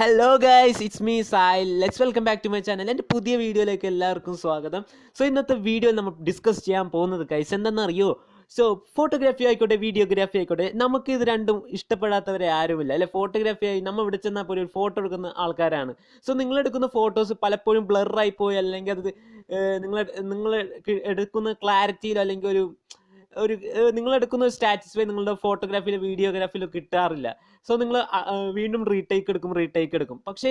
Hello guys, it's me Sai. Let's welcome back to my channel. എൻ്റെ പുതിയ വീഡിയോയിലേക്ക് എല്ലാവർക്കും സ്വാഗതം. സോ ഇന്നത്തെ വീഡിയോയിൽ നമ്മൾ ഡിസ്കസ് ചെയ്യാൻ പോകുന്നത് ഗൈസ് എന്താണെന്നറിയോ? സോ ഫോട്ടോഗ്രാഫി ആയിക്കോട്ടെ, വീഡിയോഗ്രാഫി ആയിക്കോട്ടെ, നമുക്ക് ഇത് രണ്ടും ഇഷ്ടപ്പെടാത്തവരെ ആരുമില്ല അല്ലെ. ഫോട്ടോഗ്രാഫി ആയി നമ്മൾ ഇവിടെ ചെന്നാൽ പോലും ഒരു ഫോട്ടോ എടുക്കുന്ന ആൾക്കാരാണ്. സോ നിങ്ങളെടുക്കുന്ന ഫോട്ടോസ് പലപ്പോഴും ബ്ലറായി പോയി, അല്ലെങ്കിൽ അത് നിങ്ങൾ നിങ്ങൾ എടുക്കുന്ന ക്ലാരിറ്റിയിലോ അല്ലെങ്കിൽ ഒരു ഒരു നിങ്ങളെടുക്കുന്ന ഒരു സ്റ്റാറ്റിസ്ഫൈ നിങ്ങളുടെ ഫോട്ടോഗ്രാഫിയിലോ വീഡിയോഗ്രാഫിയിലോ കിട്ടാറില്ല. സോ നിങ്ങൾ വീണ്ടും റീടേക്ക് എടുക്കും. പക്ഷേ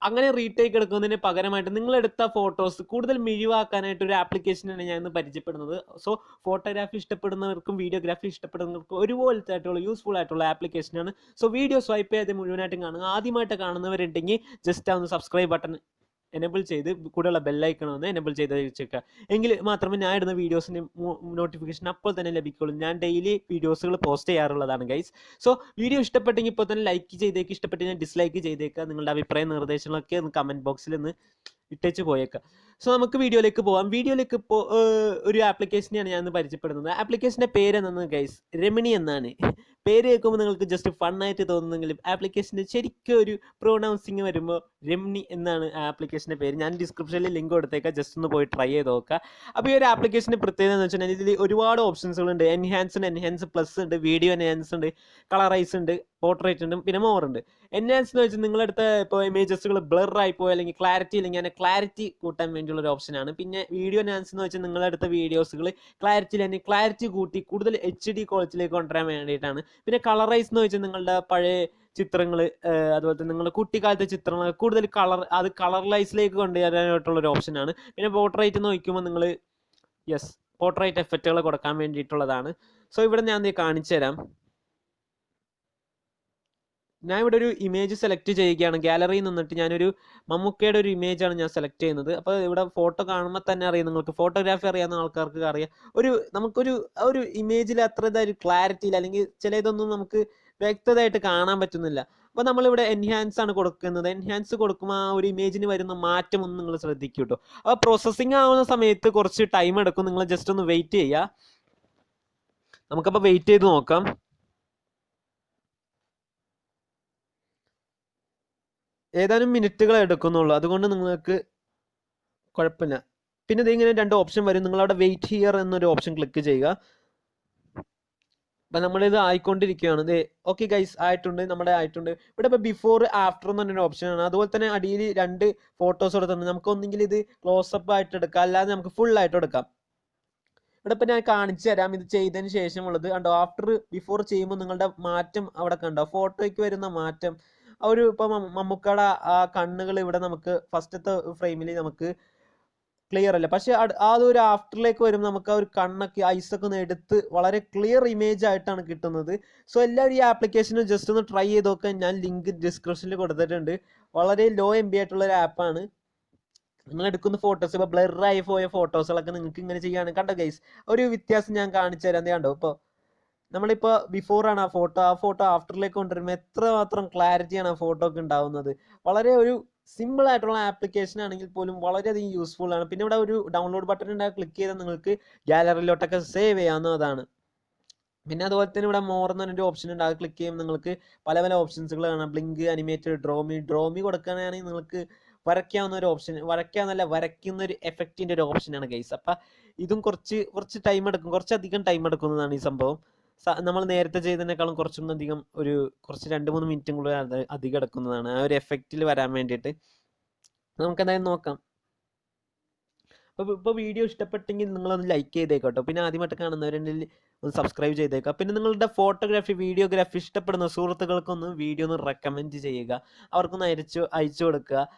അങ്ങനെ റീടേക്ക് എടുക്കുന്നതിന് പകരമായിട്ട് നിങ്ങളെടുത്ത ഫോട്ടോസ് കൂടുതൽ മിഴിവാക്കാനായിട്ട് ഒരു ആപ്ലിക്കേഷനാണ് ഞാൻ ഇന്ന് പരിചയപ്പെടുന്നത്. സോ ഫോട്ടോഗ്രാഫി ഇഷ്ടപ്പെടുന്നവർക്കും വീഡിയോഗ്രാഫി ഇഷ്ടപ്പെടുന്നവർക്കും ഒരുപോലത്തെ ആയിട്ടുള്ള യൂസ്ഫുൾ ആയിട്ടുള്ള ആപ്ലിക്കേഷനാണ്. സോ വീഡിയോ സ്വൈപ്പ് ചെയ്ത് മുഴുവനായിട്ടും കാണുക. ആദ്യമായിട്ട് കാണുന്നവരുണ്ടെങ്കിൽ ജസ്റ്റ് ഒന്ന് സബ്സ്ക്രൈബ് ബട്ടൺ എനേബിൾ ചെയ്ത് കൂടെയുള്ള ബെല്ലൈക്കൺ ഒന്ന് എനേബിൾ ചെയ്ത് വെച്ചേക്കുക. എങ്കിൽ മാത്രമേ ഞാൻ ഇടുന്ന വീഡിയോസിൻ്റെ നോട്ടിഫിക്കേഷൻ അപ്പോൾ തന്നെ ലഭിക്കുള്ളൂ. ഞാൻ ഡെയിലി വീഡിയോസുകൾ പോസ്റ്റ് ചെയ്യാറുള്ളതാണ് ഗൈസ്. സോ വീഡിയോ ഇഷ്ടപ്പെട്ടെങ്കിൽ ഇപ്പോൾ തന്നെ ലൈക്ക് ചെയ്തേക്ക്, ഇഷ്ടപ്പെട്ടെങ്കിൽ ഡിസ്ലൈക്ക് ചെയ്തേക്കുക. നിങ്ങളുടെ അഭിപ്രായ നിർദ്ദേശങ്ങളൊക്കെ ഒന്ന് കമൻറ്റ് ബോക്സിൽ ഒന്ന് ഇട്ടേച്ച് പോയേക്കാം. സോ നമുക്ക് വീഡിയോയിലേക്ക് പോകാം. വീഡിയോയിലേക്ക് ഇപ്പോൾ ഒരു ആപ്ലിക്കേഷനെയാണ് ഞാൻ ഇന്ന് പരിചയപ്പെടുന്നത്. ആപ്ലിക്കേഷൻ്റെ പേര് എന്നാണ് ഗൈസ്, രമണി എന്നാണ്. പേര് കേൾക്കുമ്പോൾ നിങ്ങൾക്ക് ജസ്റ്റ് ഫണ്ണായിട്ട് തോന്നുന്നെങ്കിലും ആപ്ലിക്കേഷൻ്റെ ശരിക്കും ഒരു പ്രൊനൗൺസിങ് വരുമ്പോൾ രമണി എന്നാണ് ആപ്ലിക്കേഷൻ്റെ പേര്. ഞാൻ ഡിസ്ക്രിപ്ഷനിൽ ലിങ്ക് കൊടുത്തേക്കാം, ജസ്റ്റ് ഒന്ന് പോയി ട്രൈ ചെയ്ത് നോക്കുക. അപ്പോൾ ഈ ഒരു ആപ്ലിക്കേഷൻ്റെ പ്രത്യേകത എന്ന് വെച്ചിട്ടുണ്ടെങ്കിൽ ഇതിൽ ഒരുപാട് ഓപ്ഷൻസുകളുണ്ട്. എൻഹാൻസ് പ്ലസ് ഉണ്ട്, വീഡിയോ എൻഹാൻസ് ഉണ്ട്, കളറൈസ് ഉണ്ട്, പോർട്രേറ്റ് ഉണ്ട്, പിന്നെ മോർ ഉണ്ട്. എൻഹാൻസ് എന്ന് വെച്ചാൽ നിങ്ങളടുത്ത ഇപ്പോൾ ഇമേജസുകൾ ബ്ലർ ആയിപ്പോയി അല്ലെങ്കിൽ ക്ലാരിറ്റി ഇല്ലെങ്കിൽ അതിനെ ക്ലാരിറ്റി കൂട്ടാൻ വേണ്ടിയുള്ള ഒരു ഓപ്ഷനാണ്. പിന്നെ വീഡിയോ എൻഹാൻസ് എന്ന് വെച്ചാൽ നിങ്ങളടുത്ത വീഡിയോസുകൾ ക്ലാരിറ്റി കൂട്ടി കൂടുതൽ HD ക്വാളിറ്റിയിലേക്ക് കൊണ്ടുവരാൻ വേണ്ടിയിട്ടാണ്. പിന്നെ കളറൈസ് എന്ന് വെച്ചാൽ നിങ്ങളുടെ പഴയ ചിത്രങ്ങൾ, അതുപോലെ തന്നെ നിങ്ങളുടെ കുട്ടിക്കാലത്തെ ചിത്രങ്ങൾ കൂടുതൽ കളർലൈസിലേക്ക് കൊണ്ടുവരാനായിട്ടുള്ള ഒരു ഓപ്ഷനാണ്. പിന്നെ പോർട്രേറ്റ് നോക്കുമ്പോൾ നിങ്ങൾ പോർട്രേറ്റ് എഫക്റ്റുകൾ കൊടുക്കാൻ വേണ്ടിയിട്ടുള്ളതാണ്. സോ ഇവിടെ ഞാൻ കാണിച്ചു തരാം. ഞാൻ ഇവിടെ ഒരു ഇമേജ് സെലക്ട് ചെയ്യുകയാണ്. ഗാലറിയിൽ നിന്നിട്ട് ഞാനൊരു മമ്മൂക്കയുടെ ഒരു ഇമേജാണ് ഞാൻ സെലക്ട് ചെയ്യുന്നത്. അപ്പോൾ ഇവിടെ ഫോട്ടോ കാണുമ്പോൾ തന്നെ അറിയാം, നിങ്ങൾക്ക് ഫോട്ടോഗ്രാഫി അറിയാവുന്ന ആൾക്കാർക്ക് അറിയാം. നമുക്കൊരു ഒരു ഇമേജിൽ അത്ര ഇതൊരു ക്ലാരിറ്റിയിൽ അല്ലെങ്കിൽ ചില ഇതൊന്നും നമുക്ക് വ്യക്തതയായിട്ട് കാണാൻ പറ്റുന്നില്ല. അപ്പോൾ നമ്മളിവിടെ എൻഹാൻസ് ആണ് കൊടുക്കുന്നത്. എൻഹാൻസ് കൊടുക്കുമ്പോൾ ആ ഒരു ഇമേജിന് വരുന്ന മാറ്റം ഒന്ന് നിങ്ങൾ ശ്രദ്ധിക്കും കേട്ടോ. അപ്പോൾ പ്രോസസ്സിങ് ആവുന്ന സമയത്ത് കുറച്ച് ടൈം എടുക്കും. നിങ്ങൾ ജസ്റ്റ് ഒന്ന് വെയിറ്റ് ചെയ്യുക. നമുക്കപ്പോൾ വെയിറ്റ് ചെയ്ത് നോക്കാം. ഏതാനും മിനിറ്റുകൾ എടുക്കുന്നുള്ളൂ, അതുകൊണ്ട് നിങ്ങൾക്ക് കുഴപ്പമില്ല. പിന്നെ ഇതിങ്ങനെ 2 ഓപ്ഷൻ വരും. നിങ്ങളവിടെ വെയിറ്റ് ഹിയർ എന്നൊരു ഓപ്ഷൻ ക്ലിക്ക് ചെയ്യുക. അപ്പം നമ്മളിത് ആയിക്കൊണ്ടിരിക്കുകയാണ്. ഇത് ഓക്കെ ഗൈസ്, നമ്മുടെ ആയിട്ടുണ്ട്. ഇവിടെ ഇപ്പോൾ ബിഫോർ ആഫ്റ്റർ എന്ന് പറഞ്ഞൊരു ഓപ്ഷനാണ്. അതുപോലെ തന്നെ അടിയിൽ 2 ഫോട്ടോസ് കൊടുത്തിട്ടുണ്ട്. നമുക്ക് ഒന്നെങ്കിൽ ഇത് ക്ലോസപ്പ് ആയിട്ട് എടുക്കാം, അല്ലാതെ നമുക്ക് ഫുൾ ആയിട്ട് എടുക്കാം. ഇവിടെ ഇപ്പം ഞാൻ കാണിച്ചു തരാം ഇത് ചെയ്തതിന് ശേഷമുള്ളത്. കണ്ടോ, ബിഫോർ ചെയ്യുമ്പോൾ നിങ്ങളുടെ മാറ്റം അവിടെ കണ്ടോ, ഫോട്ടോയ്ക്ക് വരുന്ന മാറ്റം. ഇപ്പം മമ്മൂക്കയുടെ ആ കണ്ണുകൾ ഇവിടെ നമുക്ക് ഫസ്റ്റത്തെ ഫ്രെയിമിൽ നമുക്ക് ക്ലിയർ അല്ല. പക്ഷെ അതൊരു ആഫ്റ്ററിലേക്ക് വരുമ്പോൾ നമുക്ക് ആ ഒരു കണ്ണൊക്കെ ഐസൊക്കെ ഒന്ന് എടുത്ത് വളരെ ക്ലിയർ ഇമേജ് ആയിട്ടാണ് കിട്ടുന്നത്. സോ എല്ലാവരും ഈ ആപ്ലിക്കേഷനും ജസ്റ്റ് ഒന്ന് ട്രൈ ചെയ്ത് നോക്കാൻ ഞാൻ ലിങ്ക് ഡിസ്ക്രിപ്ഷനിൽ കൊടുത്തിട്ടുണ്ട്. വളരെ ലോ MB ആയിട്ടുള്ള ഒരു ആപ്പാണ്. നിങ്ങൾ എടുക്കുന്ന ഫോട്ടോസ് ഇപ്പോൾ ബ്ലറായി പോയ ഫോട്ടോസുകളൊക്കെ നിങ്ങൾക്ക് ഇങ്ങനെ ചെയ്യാണ്. കണ്ടോ ഗൈസ്, ഒരു വ്യത്യാസം ഞാൻ കാണിച്ചു തരാം. കണ്ടോ, ഇപ്പോൾ നമ്മളിപ്പോൾ ബിഫോറാണ് ആ ഫോട്ടോ ആഫ്റ്ററിലേക്ക് കൊണ്ടുവരുമ്പോൾ എത്രമാത്രം ക്ലാരിറ്റിയാണ് ആ ഫോട്ടോ ഒക്കെ ഉണ്ടാവുന്നത്. വളരെ ഒരു സിമ്പിൾ ആയിട്ടുള്ള ആപ്ലിക്കേഷൻ ആണെങ്കിൽ പോലും വളരെയധികം യൂസ്ഫുൾ ആണ്. പിന്നെ ഇവിടെ ഒരു ഡൗൺലോഡ് ബട്ടൺ ഉണ്ടാകും, ക്ലിക്ക് ചെയ്താൽ നിങ്ങൾക്ക് ഗാലറിയിലോട്ടൊക്കെ സേവ് ചെയ്യാവുന്നതാണ്. പിന്നെ അതുപോലെ തന്നെ ഇവിടെ മോർ എന്ന് പറഞ്ഞൊരു ഓപ്ഷൻ ഉണ്ട്, അത് ക്ലിക്ക് ചെയ്യുമ്പോൾ നിങ്ങൾക്ക് പല പല ഓപ്ഷൻസുകൾ കാണാം. ബ്ലിങ്ക്, അനിമേറ്റഡ്, ഡ്രോമി കൊടുക്കുകയാണെങ്കിൽ നിങ്ങൾക്ക് വരയ്ക്കാവുന്ന ഒരു ഓപ്ഷൻ, വരയ്ക്കുന്ന ഒരു എഫക്റ്റിൻ്റെ ഒരു ഓപ്ഷനാണ് ഗൈസ്. അപ്പം ഇതും കുറച്ച് ടൈം എടുക്കും, കുറച്ചധികം ടൈം എടുക്കുന്നതാണ് ഈ സംഭവം. നമ്മൾ നേരത്തെ ചെയ്തതിനേക്കാളും കുറച്ചും അധികം കുറച്ച് 2-3 മിനിറ്റും കൂടെ അധികം എടുക്കുന്നതാണ് ആ ഒരു എഫക്റ്റിൽ വരാൻ വേണ്ടിയിട്ട്. നമുക്കെന്തായാലും നോക്കാം. ഇപ്പോൾ വീഡിയോ ഇഷ്ടപ്പെട്ടെങ്കിൽ നിങ്ങളൊന്ന് ലൈക്ക് ചെയ്തേക്കോട്ടോ. പിന്നെ ആദ്യമായിട്ട് കാണുന്നവരുണ്ടെങ്കിൽ ഒന്ന് സബ്സ്ക്രൈബ് ചെയ്തേക്കാം. പിന്നെ നിങ്ങളുടെ ഫോട്ടോഗ്രാഫി വീഡിയോഗ്രാഫി ഇഷ്ടപ്പെടുന്ന സുഹൃത്തുക്കൾക്കൊന്ന് വീഡിയോ ഒന്ന് റെക്കമെൻഡ് ചെയ്യുക, അവർക്കൊന്ന് അയച്ചു കൊടുക്കുക.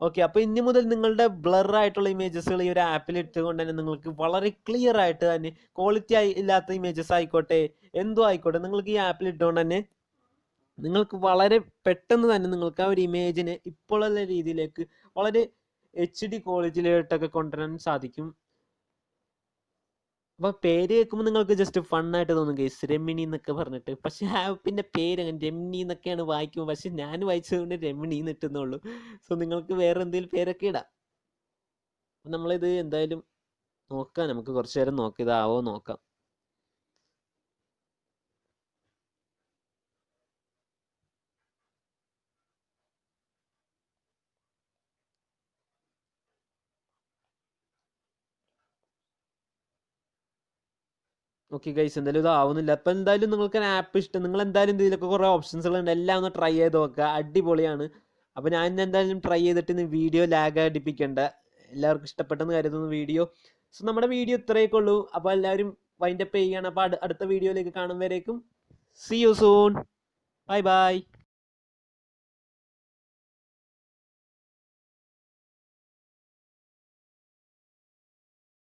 ഓക്കെ, അപ്പോൾ ഇനി മുതൽ നിങ്ങളുടെ ബ്ലർ ആയിട്ടുള്ള ഇമേജസുകൾ ഈ ഒരു ആപ്പിൽ ഇട്ടുകൊണ്ട് തന്നെ നിങ്ങൾക്ക് വളരെ ക്ലിയർ ആയിട്ട് തന്നെ ക്വാളിറ്റി ഇല്ലാത്ത ഇമേജസ് ആയിക്കോട്ടെ, എന്തോ ആയിക്കോട്ടെ, നിങ്ങൾക്ക് ഈ ആപ്പിൽ ഇട്ടുകൊണ്ട് തന്നെ നിങ്ങൾക്ക് വളരെ പെട്ടെന്ന് തന്നെ നിങ്ങൾക്ക് ആ ഒരു ഇമേജിനെ ഇപ്പോഴുള്ള രീതിയിലേക്ക് വളരെ HD ക്വാളിറ്റിയിലോട്ടൊക്കെ കൊണ്ടുവരാൻ സാധിക്കും. അപ്പോൾ പേര് കേൾക്കുമ്പോൾ നിങ്ങൾക്ക് ജസ്റ്റ് ഫണ്ണായിട്ട് തോന്നും ഗൈസ്, രമണി എന്നൊക്കെ പറഞ്ഞിട്ട്. പക്ഷെ ആപ്പിൻ്റെ പേര് അങ്ങനെ രമണി എന്നൊക്കെയാണ് വായിക്കുമ്പോൾ. പക്ഷെ ഞാൻ വായിച്ചതുകൊണ്ട് രമണി എന്ന് ഇട്ടുന്നുള്ളൂ. സോ നിങ്ങൾക്ക് വേറെ എന്തെങ്കിലും പേരൊക്കെ ഇടാം. നമ്മളിത് എന്തായാലും നോക്കാം, നമുക്ക് കുറച്ച് നേരം ഇതാവോ നോക്കാം. ഓക്കെ ഗൈസ്, എന്തായാലും ഇതാവുന്നില്ല. അപ്പം എന്തായാലും നിങ്ങൾക്ക് ആപ്പ് ഇഷ്ടം, നിങ്ങൾ എന്തായാലും ഇതിലൊക്കെ കുറേ ഓപ്ഷൻസുകളുണ്ട്, എല്ലാം ഒന്ന് ട്രൈ ചെയ്ത് നോക്കുക, അടിപൊളിയാണ്. അപ്പോൾ ഞാൻ എന്തായാലും ട്രൈ ചെയ്തിട്ട് ഇന്ന് വീഡിയോ ലാഗ് അടിപ്പിക്കേണ്ട. എല്ലാവർക്കും ഇഷ്ടപ്പെട്ടെന്ന് കരുതുന്നു വീഡിയോ. സോ നമ്മുടെ വീഡിയോ ഇത്രയൊക്കെ ഉള്ളൂ. അപ്പോൾ എല്ലാവരും വൈൻഡപ്പ് ചെയ്യുകയാണ്. അപ്പോൾ അടുത്ത വീഡിയോയിലേക്ക് കാണുമ്പോഴേക്കും see you soon. Bye by.